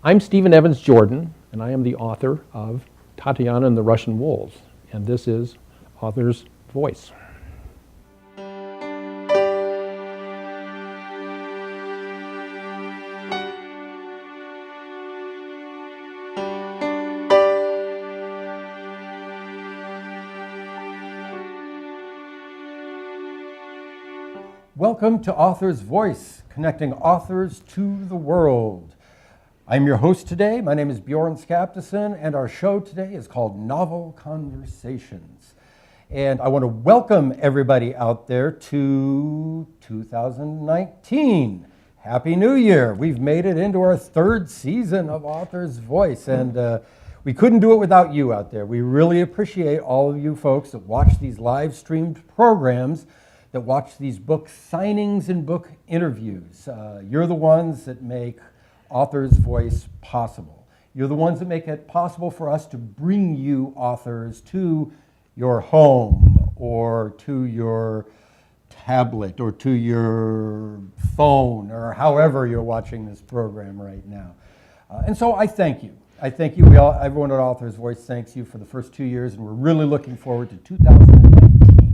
I'm Stephen Evans Jordan, and I am the author of Tatiana and the Russian Wolves, and this is Author's Voice. Welcome to Author's Voice, connecting authors to the world. I'm your host today. My name is Bjorn Skaptason, and our show today is called Novel Conversations. And I want to welcome everybody out there to 2019. Happy New Year. We've made it into our third season of Author's Voice, and we couldn't do it without you out there. We really appreciate all of you folks that watch these live streamed programs, that watch these book signings and book interviews. You're the ones that make Author's Voice possible. You're the ones that make it possible for us to bring you authors to your home or to your tablet or to your phone or however you're watching this program right now. And so I thank you. I thank you. Everyone at Author's Voice thanks you for the first 2 years, and we're really looking forward to 2019.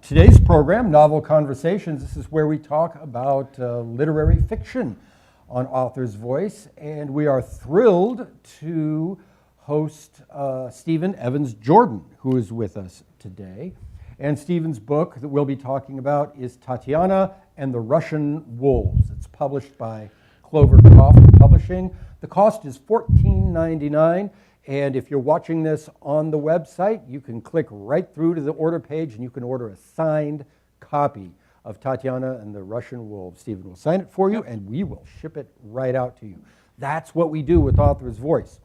Today's program, Novel Conversations, this is where we talk about literary fiction on Author's Voice, and we are thrilled to host Stephen Evans Jordan, who is with us today. And Stephen's book that we'll be talking about is Tatiana and the Russian Wolves. It's published by Clovercroft Publishing. The cost is $14.99. And if you're watching this on the website, you can click right through to the order page and you can order a signed copy of Tatiana and the Russian Wolves. Stephen will sign it for you and we will ship it right out to you. That's what we do with Author's Voice.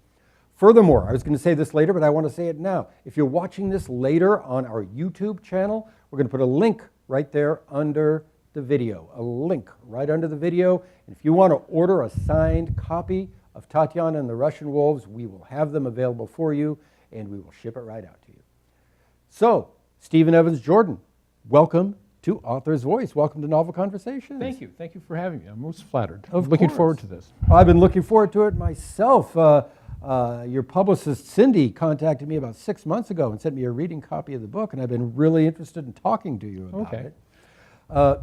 Furthermore, I was going to say this later, but I want to say it now. If you're watching this later on our YouTube channel, we're going to put a link right there under the video. A link right under the video. And if you want to order a signed copy of Tatiana and the Russian Wolves, we will have them available for you, and we will ship it right out to you. So, Stephen Evans Jordan, welcome to Author's Voice. Welcome to Novel Conversations. Thank you. Thank you for having me. I'm most flattered. Looking forward to this. I've been looking forward to it myself. Your publicist, Cindy, contacted me about 6 months ago and sent me a reading copy of the book, and I've been really interested in talking to you about it.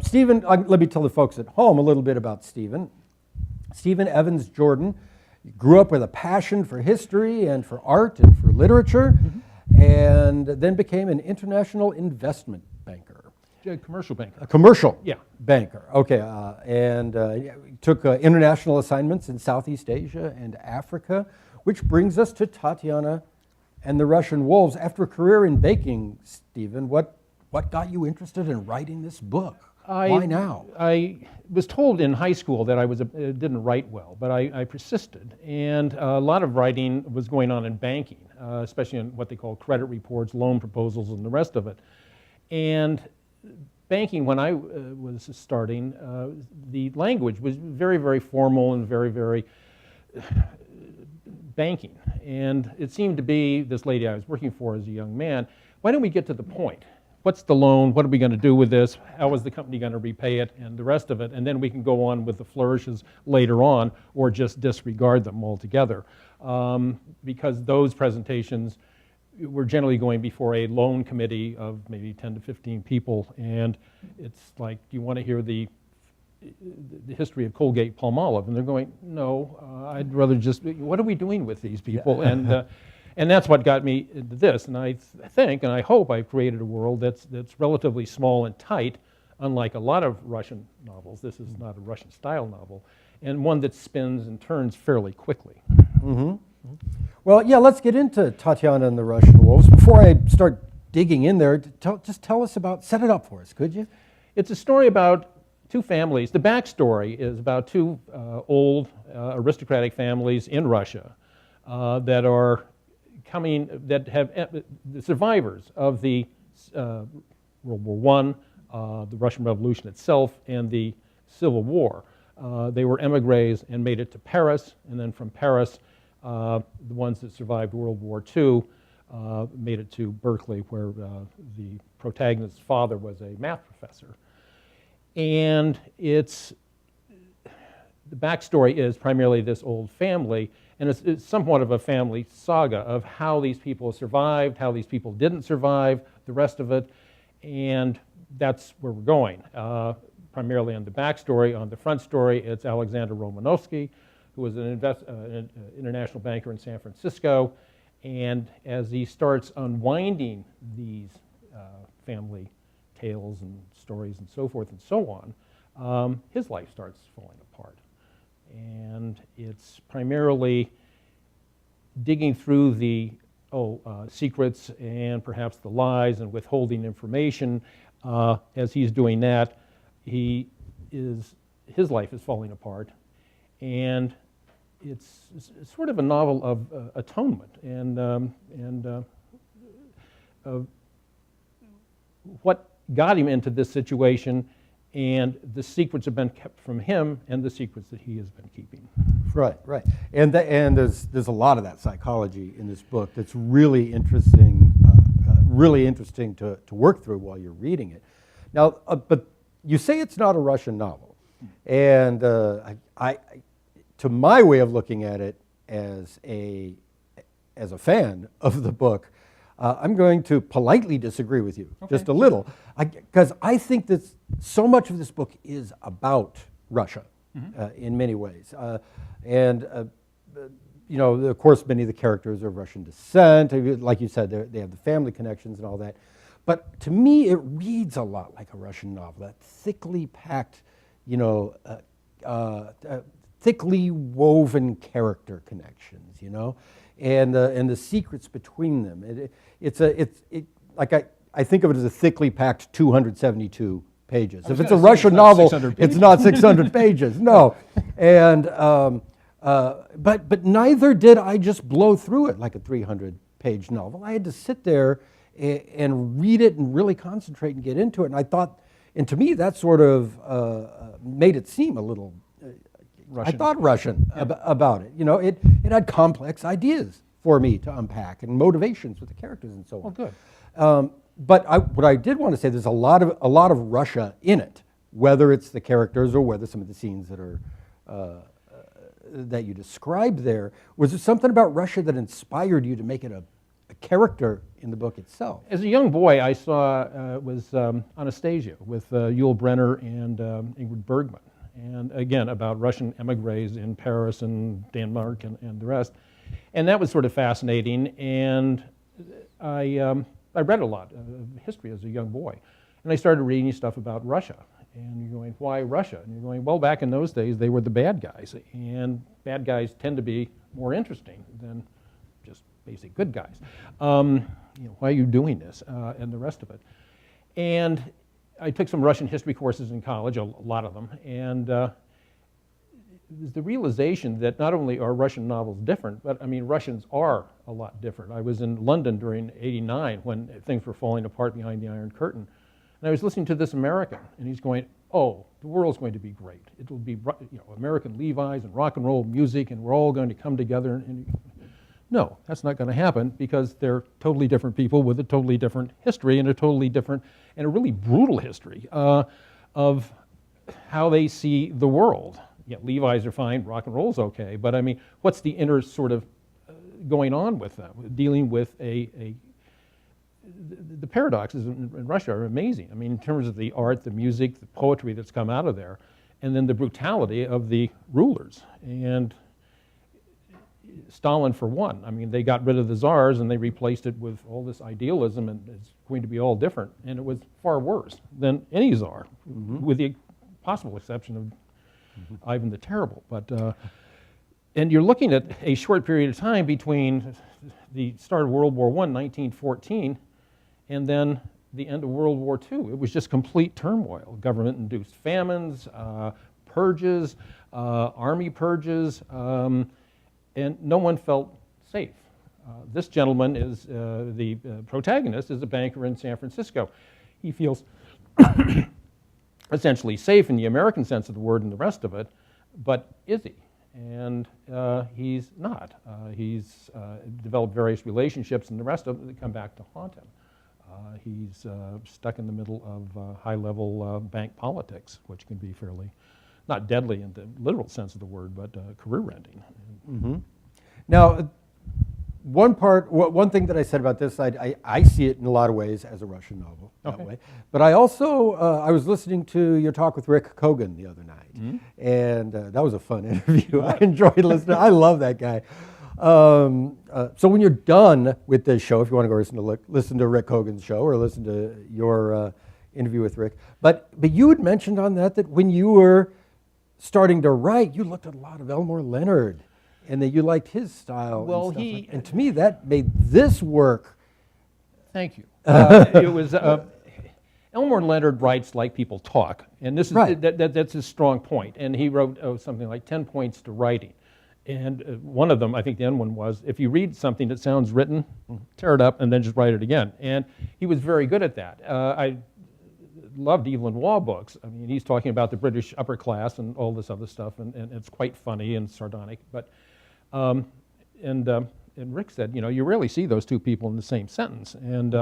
Stephen, let me tell the folks at home a little bit about Stephen. Stephen Evans Jordan grew up with a passion for history and for art and for literature, and then became an international investment banker. A commercial banker. A commercial Yeah. banker, okay. And took international assignments in Southeast Asia and Africa, which brings us to Tatiana and the Russian Wolves. After a career in baking, Stephen, what got you interested in writing this book? Why now? I was told in high school that I didn't write well, but I persisted. And a lot of writing was going on in banking, especially in what they call credit reports, loan proposals, and the rest of it. And banking, when I was starting, the language was very, very formal and very, very banking. And it seemed to be, this lady I was working for as a young man, why don't we get to the point? What's the loan? What are we going to do with this? How is the company going to repay it? And the rest of it. And then we can go on with the flourishes later on or just disregard them altogether. Because those presentations were generally going before a loan committee of maybe 10 to 15 people. And it's like, do you want to hear the history of Colgate-Palmolive? And they're going, no, I'd rather just, what are we doing with these people? Yeah. And that's what got me into this. And I think, and I hope, I've created a world that's relatively small and tight, unlike a lot of Russian novels. This is not a Russian-style novel, and one that spins and turns fairly quickly. Mm-hmm. Well, yeah, let's get into Tatiana and the Russian Wolves. Before I start digging in there, just tell us about, set it up for us, could you? It's a story about two families. The backstory is about two old aristocratic families in Russia that are that have the survivors of the World War I, the Russian Revolution itself, and the Civil War. They were emigres and made it to Paris, and then from Paris, the ones that survived World War II made it to Berkeley, where the protagonist's father was a math professor. And it's the backstory is primarily this old family, and it's somewhat of a family saga of how these people survived, how these people didn't survive, the rest of it, and that's where we're going. Primarily on the backstory. On the front story, it's Alexander Romanowski, who was an international banker in San Francisco, and as he starts unwinding these family tales and stories and so forth and so on, his life starts falling apart. And it's primarily digging through the secrets and perhaps the lies and withholding information. As he's doing that, his life is falling apart, and it's sort of a novel of atonement and of what got him into this situation, and the secrets have been kept from him, and the secrets that he has been keeping. Right, right. And there's a lot of that psychology in this book that's really interesting, to work through while you're reading it. Now, but you say it's not a Russian novel, and I to my way of looking at it as a fan of the book, I'm going to politely disagree with you, just a little, because I think that so much of this book is about Russia in many ways. You know, of course, many of the characters are of Russian descent. Like you said, they have the family connections and all that. But to me, it reads a lot like a Russian novel, that thickly packed, you know, thickly woven character connections, you know, and the secrets between them. I think of it as a thickly packed 272 pages. If it's a Russian novel, it's not 600 pages. No, and but neither did I just blow through it like a 300-page novel. I had to sit there and read it and really concentrate and get into it. And I thought, and to me, that sort of made it seem a little Russian. I thought Russian about it. You know, it had complex ideas for me to unpack and motivations with the characters and so on. Oh, good. But what I did want to say, there's a lot of Russia in it, whether it's the characters or whether some of the scenes that are that you described there. Was there something about Russia that inspired you to make it a character in the book itself? As a young boy, I saw was Anastasia with Yul Brynner and Ingrid Bergman, and again about Russian emigres in Paris and Denmark and the rest, and that was sort of fascinating. And I read a lot of history as a young boy, and I started reading stuff about Russia. And you're going, why Russia? And you're going, well, back in those days, they were the bad guys, and bad guys tend to be more interesting than just basic good guys. You know, why are you doing this? And the rest of it. And I took some Russian history courses in college, a lot of them, and there's the realization that not only are Russian novels different, but I mean, Russians are a lot different. I was in London during '89 when things were falling apart behind the Iron Curtain. And I was listening to this American, and he's going, oh, the world's going to be great. It will be, you know, American Levi's and rock and roll music, and we're all going to come together. And no, that's not going to happen, because they're totally different people with a totally different history and a totally different and a really brutal history of how they see the world. Yeah, Levi's are fine, rock and roll's okay, but I mean, what's the inner sort of going on with them, dealing with the paradoxes in Russia are amazing. I mean, in terms of the art, the music, the poetry that's come out of there, and then the brutality of the rulers. And Stalin, for one, I mean, they got rid of the czars and they replaced it with all this idealism, and it's going to be all different. And it was far worse than any czar, with the possible exception of Ivan the Terrible. But and you're looking at a short period of time between the start of World War I, 1914, and then the end of World War II. It was just complete turmoil. Government-induced famines, purges, army purges, and no one felt safe. This gentleman is, the protagonist is a banker in San Francisco. He feels essentially safe in the American sense of the word and the rest of it, but is he? And he's not. He's developed various relationships, and the rest of it that come back to haunt him. He's stuck in the middle of high-level bank politics, which can be fairly not deadly in the literal sense of the word, but career-ending. Now, one thing that I said about this, I see it in a lot of ways as a Russian novel that way. But I also, I was listening to your talk with Rick Kogan the other night, and that was a fun interview. I enjoyed listening. I love that guy. So when you're done with this show, if you want to go listen to Rick Kogan's show or listen to your interview with Rick, but you had mentioned on that when you were starting to write, you looked at a lot of Elmore Leonard, and that you liked his style. Well, and to me, that made this work. Thank you. It was Elmore Leonard writes like people talk, and this is Right. that's his strong point. And he wrote something like 10 points to writing, and one of them, I think the end one was, if you read something that sounds written, tear it up and then just write it again. And he was very good at that. I loved Evelyn Waugh books. I mean, he's talking about the British upper class and all this other stuff, and it's quite funny and sardonic. But and Rick said, you rarely see those two people in the same sentence. And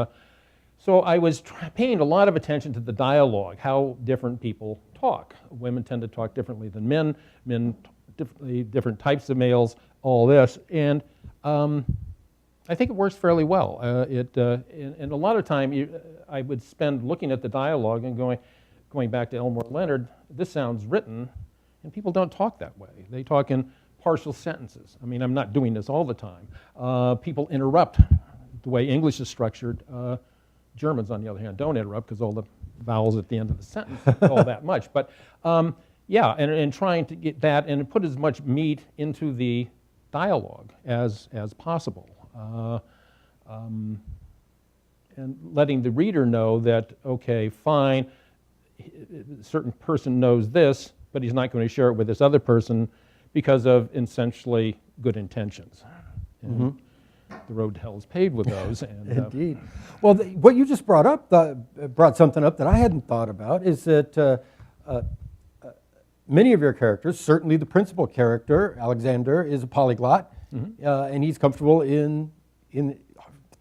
so I was paying a lot of attention to the dialogue, how different people talk. Women tend to talk differently than men, differently, different types of males, all this. And I think it works fairly well. And a lot of time I would spend looking at the dialogue and going back to Elmore Leonard, this sounds written, and people don't talk that way. They talk in partial sentences. I mean, I'm not doing this all the time. People interrupt the way English is structured. Germans, on the other hand, don't interrupt because all the vowels at the end of the sentence, all that much. But yeah, and trying to get that and put as much meat into the dialogue as possible. And letting the reader know that, okay, fine, a certain person knows this, but he's not going to share it with this other person because of essentially good intentions. And the road to hell is paved with those. And, Indeed. Well, what you just brought up brought something up that I hadn't thought about, is that many of your characters, certainly the principal character, Alexander, is a polyglot, and he's comfortable in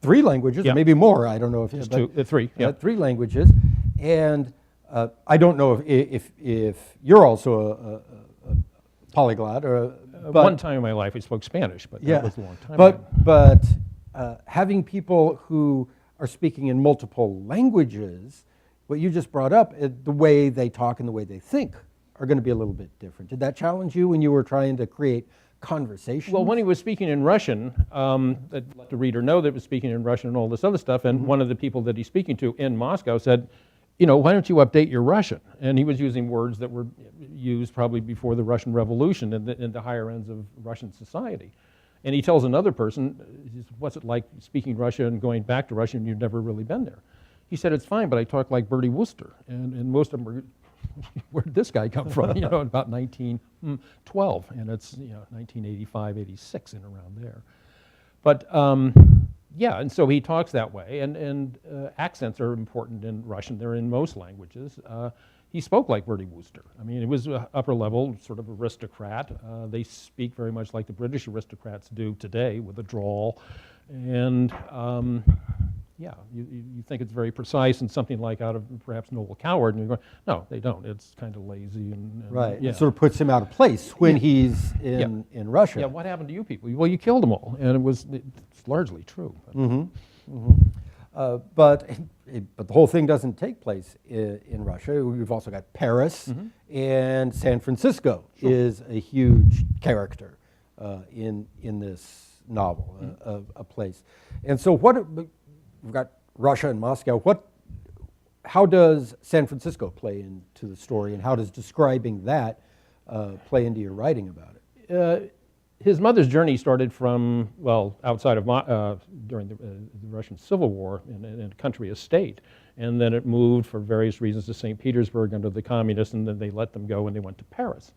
3 languages, or maybe more. I don't know if it's 3. Yeah, 3 languages, and I don't know if you're also a polyglot or. But, one time in my life I spoke Spanish, but that was a long time ago. But having people who are speaking in multiple languages, what you just brought up, the way they talk and the way they think are going to be a little bit different. Did that challenge you when you were trying to create conversation? Well, when he was speaking in Russian, let the reader know that he was speaking in Russian and all this other stuff, and one of the people that he's speaking to in Moscow said, why don't you update your Russian? And he was using words that were used probably before the Russian Revolution in the higher ends of Russian society. And he tells another person, what's it like speaking Russian and going back to Russia and you've never really been there? He said, it's fine, but I talk like Bertie Wooster. And most of them were, where did this guy come from? About 1912, and it's 1985, 86, and around there. But yeah, and so he talks that way, and accents are important in Russian. They're in most languages. He spoke like Bertie Wooster. I mean, it was upper level, sort of aristocrat. They speak very much like the British aristocrats do today, with a drawl. And yeah, you think it's very precise and something like out of perhaps Noble Coward, and you're going, no, they don't. It's kind of lazy. And right, yeah. It sort of puts him out of place when he's in Russia. Yeah, what happened to you people? Well, you killed them all, and it's largely true. But the whole thing doesn't take place in Russia. We've also got Paris, and San Francisco is a huge character in this novel, a place. And so we've got Russia and Moscow. How does San Francisco play into the story, and how does describing that play into your writing about it? His mother's journey started from, outside of during the Russian Civil War in a country estate, and then it moved for various reasons to St. Petersburg under the communists, and then they let them go and they went to Paris.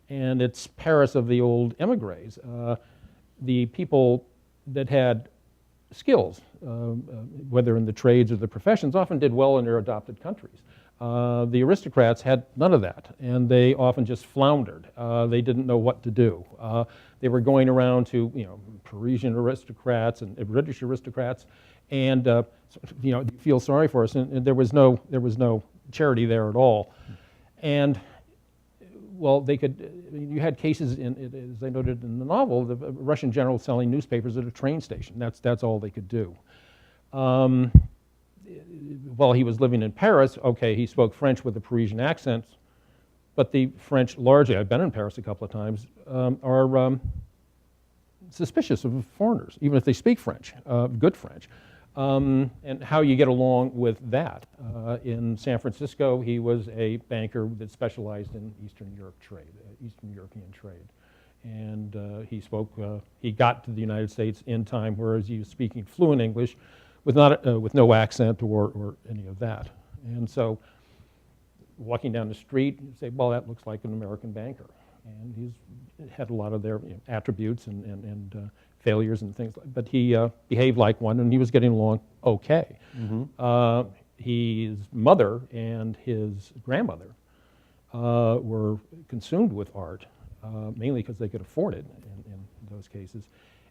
And it's Paris of the old emigres. The people that had skills, whether in the trades or the professions, often did well in their adopted countries. The aristocrats had none of that, and they often just floundered. They didn't know what to do. They were going around to, Parisian aristocrats and British aristocrats, and you feel sorry for us. And there was no charity there at all. And well, they could, you had cases, as I noted in the novel, the Russian general selling newspapers at a train station. That's all they could do. While he was living in Paris, okay, he spoke French with a Parisian accent, but the French largely, I've been in Paris a couple of times, are suspicious of foreigners, even if they speak French, good French. And how you get along with that. In San Francisco, he was a banker that specialized in Eastern European trade. And he got to the United States in time, whereas he was speaking fluent English with no accent or any of that. And so walking down the street, you say, well, that looks like an American banker. And he's had a lot of their attributes and failures and things, but he behaved like one, and he was getting along okay. Mm-hmm. His mother and his grandmother were consumed with art, mainly because they could afford it in those cases,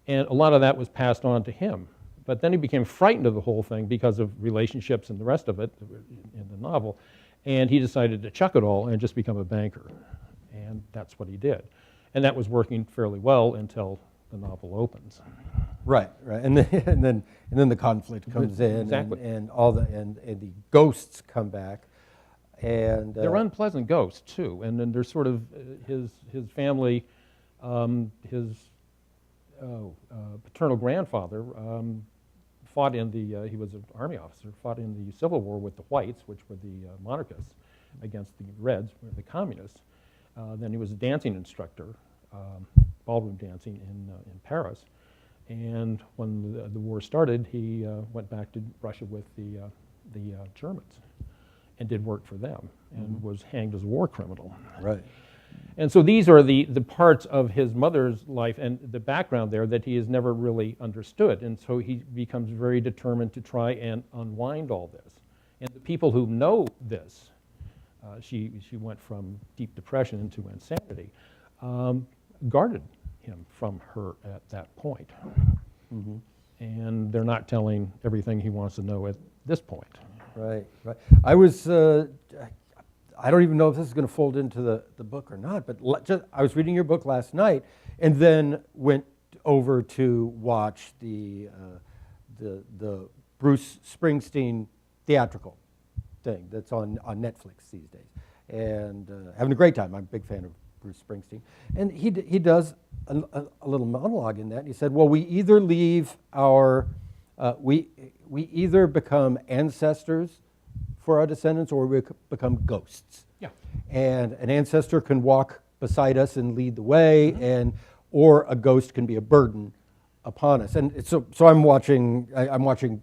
and a lot of that was passed on to him. But then he became frightened of the whole thing because of relationships and the rest of it in the novel, and he decided to chuck it all and just become a banker, and that's what he did. And that was working fairly well until the novel opens. Right, and then the conflict comes in, exactly. and the ghosts come back, and they're unpleasant ghosts too. And then there's sort of his family, his paternal grandfather fought in the. He was an army officer, fought in the Civil War with the Whites, which were the monarchists, against the Reds, the communists. Then he was a dancing instructor. Ballroom dancing in Paris, and when the war started, he went back to Russia with the Germans, and did work for them, and was hanged as a war criminal. Right. And so these are the parts of his mother's life and the background there that he has never really understood, and so he becomes very determined to try and unwind all this. And the people who know this, she went from deep depression into insanity. Guarded him from her at that point. Mm-hmm. And they're not telling everything he wants to know at this point. Right. I was, I don't even know if this is going to fold into the book or not, but I was reading your book last night and then went over to watch the Bruce Springsteen theatrical thing that's on Netflix these days. And having a great time. I'm a big fan of Bruce Springsteen, and he does a little monologue in that. And he said, "Well, we either leave our, we either become ancestors for our descendants, or we become ghosts. Yeah. And an ancestor can walk beside us and lead the way, or a ghost can be a burden upon us." And so I'm watching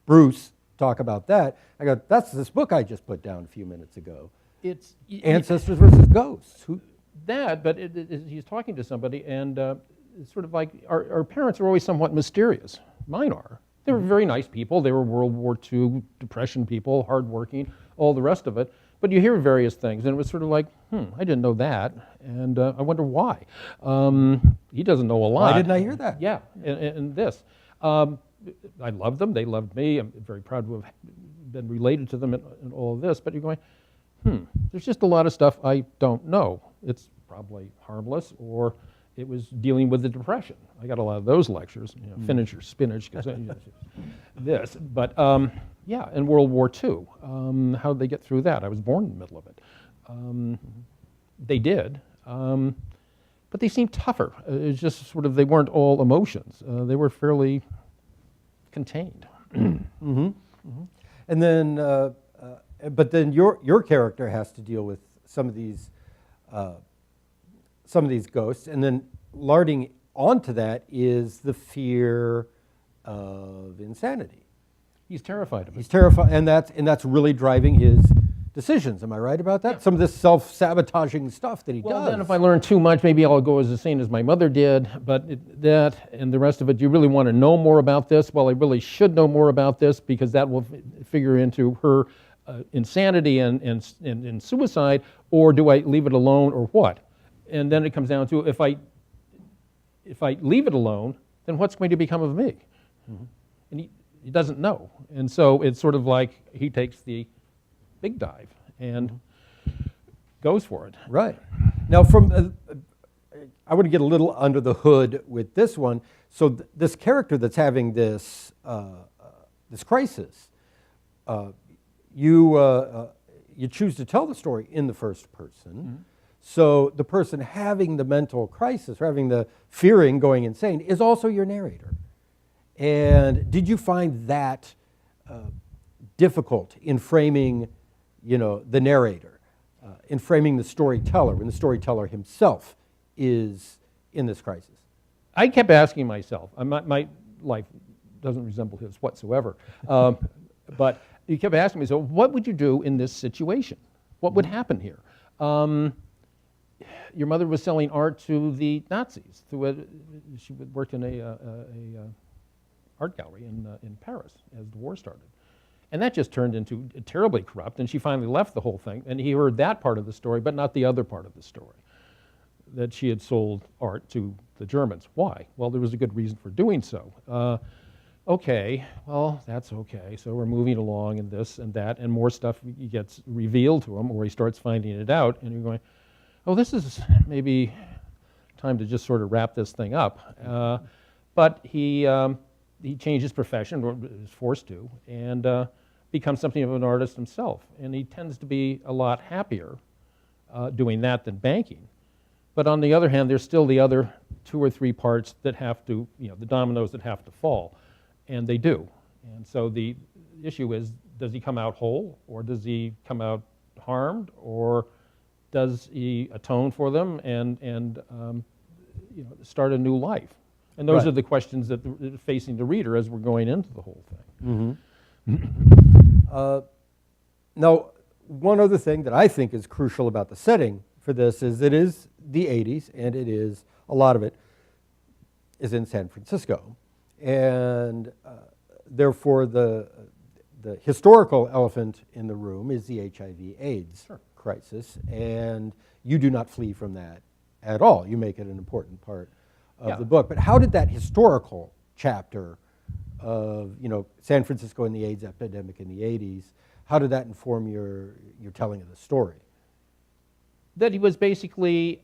Bruce talk about that. I go, that's this book I just put down a few minutes ago. It's Ancestors versus ghosts. but he's talking to somebody, and it's sort of like our parents are always somewhat mysterious. Mine are. They were very nice people. They were World War II Depression people, hardworking, all the rest of it. But you hear various things, and it was sort of like, I didn't know that, and I wonder why. He doesn't know a lot. Why didn't I hear that? Yeah, and this. I loved them. They loved me. I'm very proud to have been related to them and all of this. But you're going, there's just a lot of stuff I don't know. It's probably harmless, or it was dealing with the Depression. I got a lot of those lectures, finish your spinach, because this. But yeah, in World War II, how did they get through that? I was born in the middle of it. They did, but they seemed tougher. It's just sort of, they weren't all emotions. They were fairly contained. And then, but then your character has to deal with some of these ghosts, and then larding onto that is the fear of insanity. He's terrified of it. He's terrified, and that's really driving his decisions. Am I right about that? Yeah. Some of this self-sabotaging stuff that he does. Well, then if I learn too much, maybe I'll go as insane as my mother did. But that and the rest of it, do you really want to know more about this? Well, I really should know more about this, because that will figure into her insanity and suicide, or do I leave it alone, or what? And then it comes down to, if I leave it alone, then what's going to become of me? And he doesn't know. And so it's sort of like he takes the big dive and goes for it. Right. Now, I want to get a little under the hood with this one. So this character that's having this this crisis, you choose to tell the story in the first person. Mm-hmm. So the person having the mental crisis, or having the fearing, going insane, is also your narrator. And did you find that difficult in framing, the narrator, in framing the storyteller, when the storyteller himself is in this crisis? I kept asking myself, my life doesn't resemble his whatsoever, but you kept asking me, so what would you do in this situation? What would happen here? Your mother was selling art to the Nazis. She worked in a art gallery in Paris as the war started. And that just turned into terribly corrupt, and she finally left the whole thing, and he heard that part of the story, but not the other part of the story, that she had sold art to the Germans. Why? Well, there was a good reason for doing so. Okay, well, that's okay. So we're moving along and this and that, and more stuff gets revealed to him, or he starts finding it out, and you're going, oh, this is maybe time to just sort of wrap this thing up. But he changed his profession, or was forced to, and becomes something of an artist himself. And he tends to be a lot happier doing that than banking. But on the other hand, there's still the other 2 or 3 parts that have to, the dominoes that have to fall. And they do. And so the issue is, does he come out whole, or does he come out harmed, or does he atone for them and start a new life? And those are the questions that are facing the reader as we're going into the whole thing. Mm-hmm. Now, one other thing that I think is crucial about the setting for this is it is the 80s, and it is, a lot of it is in San Francisco. And therefore, the historical elephant in the room is the HIV/AIDS crisis, and you do not flee from that at all. You make it an important part of the book. But how did that historical chapter of San Francisco and the AIDS epidemic in the 80s, how did that inform your telling of the story? That he was basically,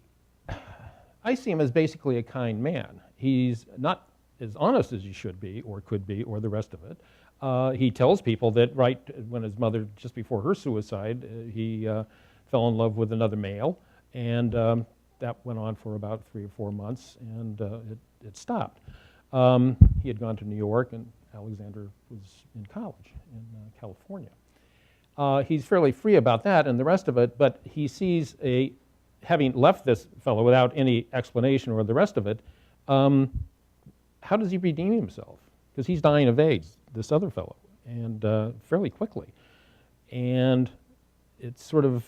I see him as basically a kind man. He's not as honest as he should be, or could be, or the rest of it. He tells people that right when his mother, just before her suicide, he fell in love with another male, and that went on for about 3 or 4 months, and it stopped. He had gone to New York, and Alexander was in college in California. He's fairly free about that and the rest of it, but he sees having left this fellow without any explanation or the rest of it, how does he redeem himself? Because he's dying of AIDS, this other fellow, and fairly quickly. And it's sort of,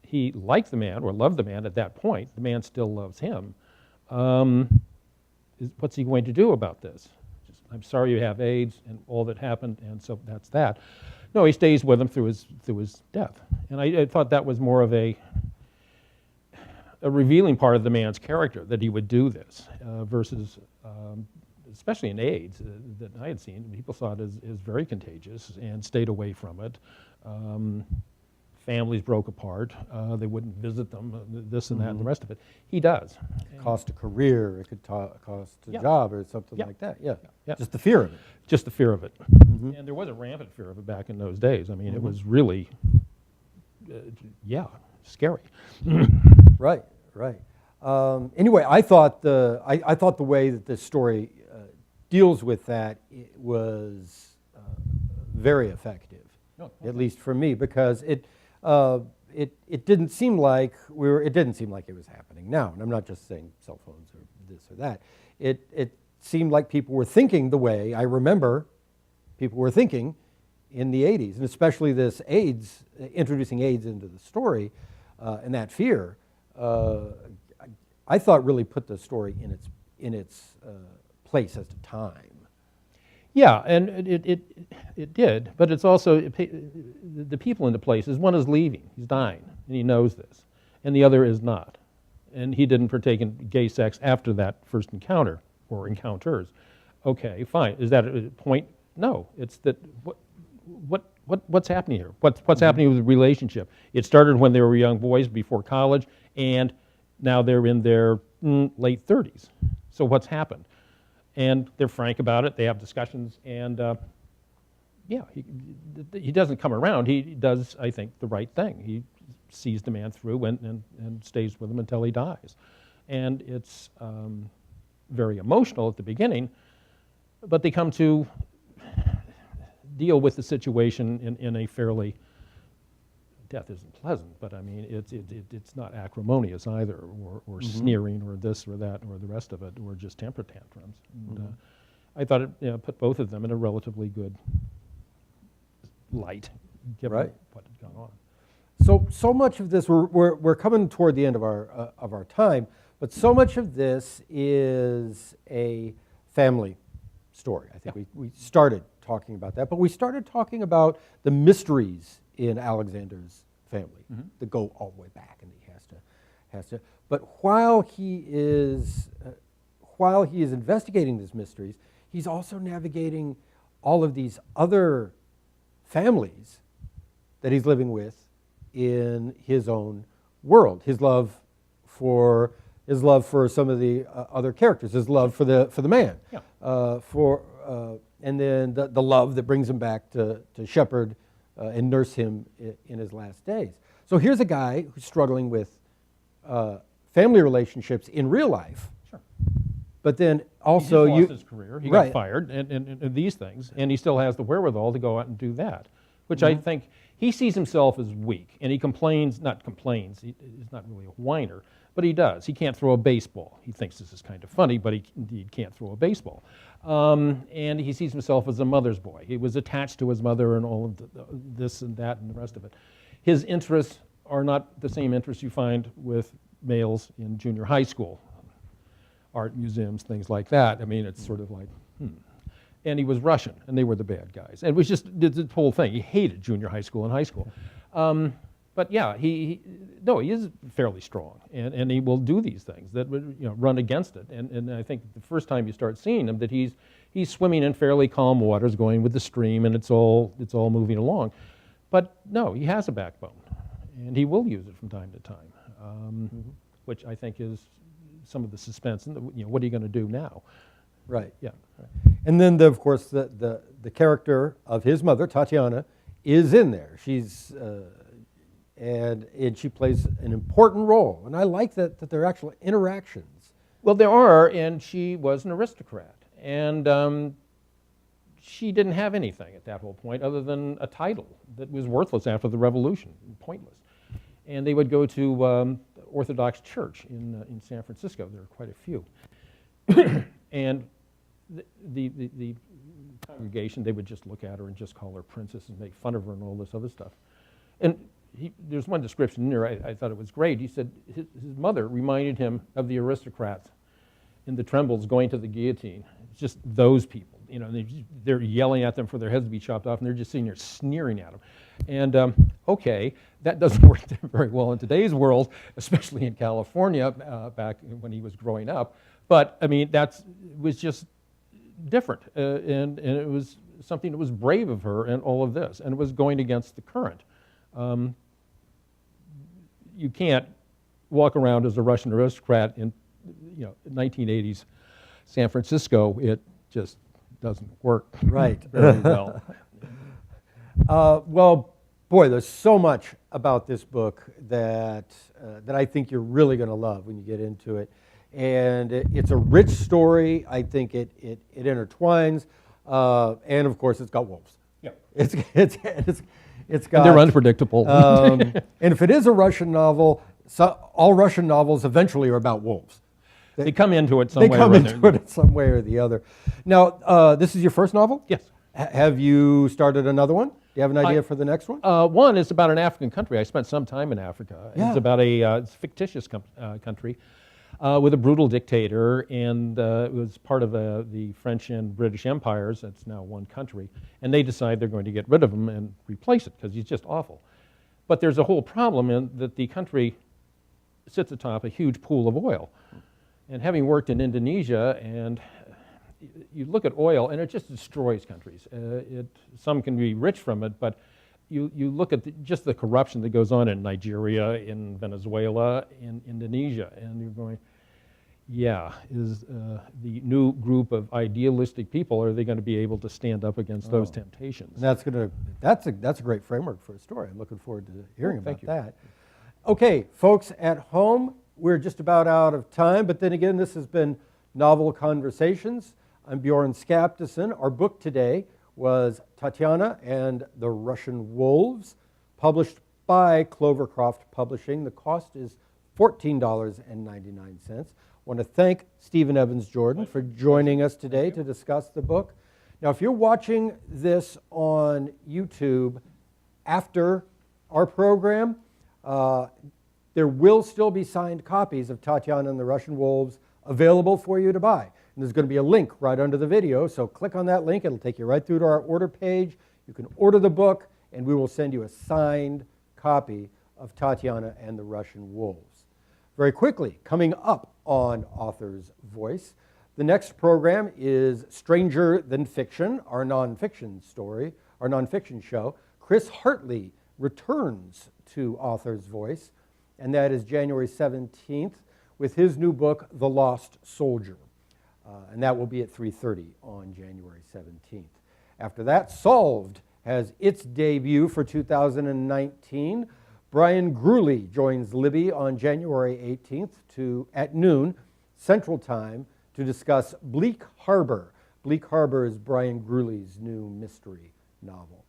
he liked the man, or loved the man at that point. The man still loves him. What's he going to do about this? I'm sorry you have AIDS and all that happened, and so that's that. No, he stays with him through his death. And I thought that was more of a revealing part of the man's character, that he would do this, versus, especially in AIDS that I had seen, people saw it as very contagious and stayed away from it. Families broke apart. They wouldn't visit them, this and that and the rest of it. He does. It could cost a career. It could cost a job or something like that. Yeah. Yeah. Just the fear of it. Just the fear of it. And there was a rampant fear of it back in those days. I mean, it was really, scary. Right. Anyway, I thought the way that this story deals with that was very effective, at least for me, because it didn't seem like it was happening now. And I'm not just saying cell phones or this or that. It seemed like people were thinking the way I remember people were thinking in the 80s, and especially this AIDS, introducing AIDS into the story, and that fear. I thought really put the story in its place at the time. Yeah, and it did, but it's also the people in the places. One is leaving; he's dying, and he knows this, and the other is not, and he didn't partake in gay sex after that first encounter or encounters. Okay, fine. Is that a point? No. It's that what what's happening here? What's happening with the relationship? It started when they were young boys before college, and now they're in their late 30s. So what's happened? And they're frank about it. They have discussions, and he doesn't come around. He does, I think, the right thing. He sees the man through and stays with him until he dies. And it's very emotional at the beginning, but they come to deal with the situation in a fairly, death isn't pleasant, but I mean, it's not acrimonious either, or sneering, or this or that, or the rest of it, or just temper tantrums. And, I thought it put both of them in a relatively good light, given what had gone on. So much of this, we're coming toward the end of our time, but so much of this is a family story. I think we started talking about that, but we started talking about the mysteries in Alexander's family that go all the way back, and he has to. But while he is investigating these mysteries, he's also navigating all of these other families that he's living with in his own world. His love for some of the other characters, his love for the man, and then the love that brings him back to shepherd and nurse him in his last days. So here's a guy who's struggling with family relationships in real life. Sure. But then also he just lost his career. He got fired, and these things, and he still has the wherewithal to go out and do that, which I think he sees himself as weak, and he not complains. He's not really a whiner, but he does. He can't throw a baseball. He thinks this is kind of funny, but he indeed can't throw a baseball. And he sees himself as a mother's boy. He was attached to his mother and all of this and that and the rest of it. His interests are not the same interests you find with males in junior high school. Art museums, things like that. I mean, it's sort of like, And he was Russian, and they were the bad guys. And it was just the whole thing. He hated junior high school and high school. But yeah, he is fairly strong, and he will do these things that would run against it. And I think the first time you start seeing him, that he's swimming in fairly calm waters, going with the stream, and it's all moving along. But no, he has a backbone, and he will use it from time to time, which I think is some of the suspense. And what are you going to do now? Right. Yeah. And then, of course, the character of his mother, Tatiana, is in there. She's and she plays an important role. And I like that there are actual interactions. Well, there are, and she was an aristocrat. And she didn't have anything at that whole point other than a title that was worthless after the Revolution, pointless. And they would go to Orthodox Church in San Francisco. There are quite a few. And the congregation, they would just look at her and just call her princess and make fun of her and all this other stuff. And there's one description in there, I thought it was great. He said his mother reminded him of the aristocrats in the Trembles going to the guillotine. It's just those people. They're yelling at them for their heads to be chopped off, and they're just sitting there sneering at them. And okay, that doesn't work very well in today's world, especially in California back when he was growing up. But I mean, it was just different, and it was something that was brave of her, and all of this, and it was going against the current. You can't walk around as a Russian aristocrat in 1980s San Francisco. It just doesn't work very well. Well, boy, there's so much about this book that I think you're really going to love when you get into it. And it's a rich story. I think it intertwines, and of course, it's got wolves. Yeah, it's got. And they're unpredictable. And if it is a Russian novel, all Russian novels eventually are about wolves. They come into it some way or They other. come into it some way or the other. Now, this is your first novel? Yes. Have you started another one? Do you have an idea for the next one? One is about an African country. I spent some time in Africa. Yeah. It's about a fictitious country with a brutal dictator, and it was part of the French and British empires. It's now one country, and they decide they're going to get rid of him and replace it because he's just awful. But there's a whole problem in that the country sits atop a huge pool of oil. And having worked in Indonesia, and you look at oil, and it just destroys countries. Some can be rich from it, but you look at just the corruption that goes on in Nigeria, in Venezuela, in Indonesia, and you're going, yeah, is the new group of idealistic people, are they going to be able to stand up against those temptations? And that's a great framework for a story. I'm looking forward to hearing about Thank you. that. Okay, folks at home, we're just about out of time, but then again, this has been Novel Conversations. I'm Bjorn Skaptason. Our book today was Tatiana and the Russian Wolves, published by Clovercroft Publishing. The cost is $14.99. I want to thank Stephen Evans Jordan for joining us today to discuss the book. Now, if you're watching this on YouTube after our program, there will still be signed copies of Tatiana and the Russian Wolves available for you to buy. And there's going to be a link right under the video, so click on that link. It'll take you right through to our order page. You can order the book, and we will send you a signed copy of Tatiana and the Russian Wolves. Very quickly, coming up on Author's Voice, the next program is Stranger Than Fiction, our nonfiction story, our nonfiction show. Chris Hartley returns to Author's Voice, and that is January 17th with his new book, The Lost Soldier. And that will be at 3:30 on January 17th. After that, Solved has its debut for 2019. Brian Grewley joins Libby on January 18th at noon Central Time to discuss Bleak Harbor. Bleak Harbor is Brian Grewley's new mystery novel.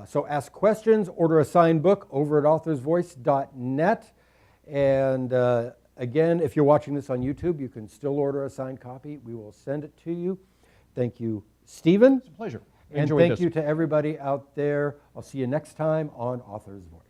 So ask questions, order a signed book over at authorsvoice.net. And again, if you're watching this on YouTube, you can still order a signed copy. We will send it to you. Thank you, Stephen. It's a pleasure. And thank you to everybody out there. I'll see you next time on Author's Voice.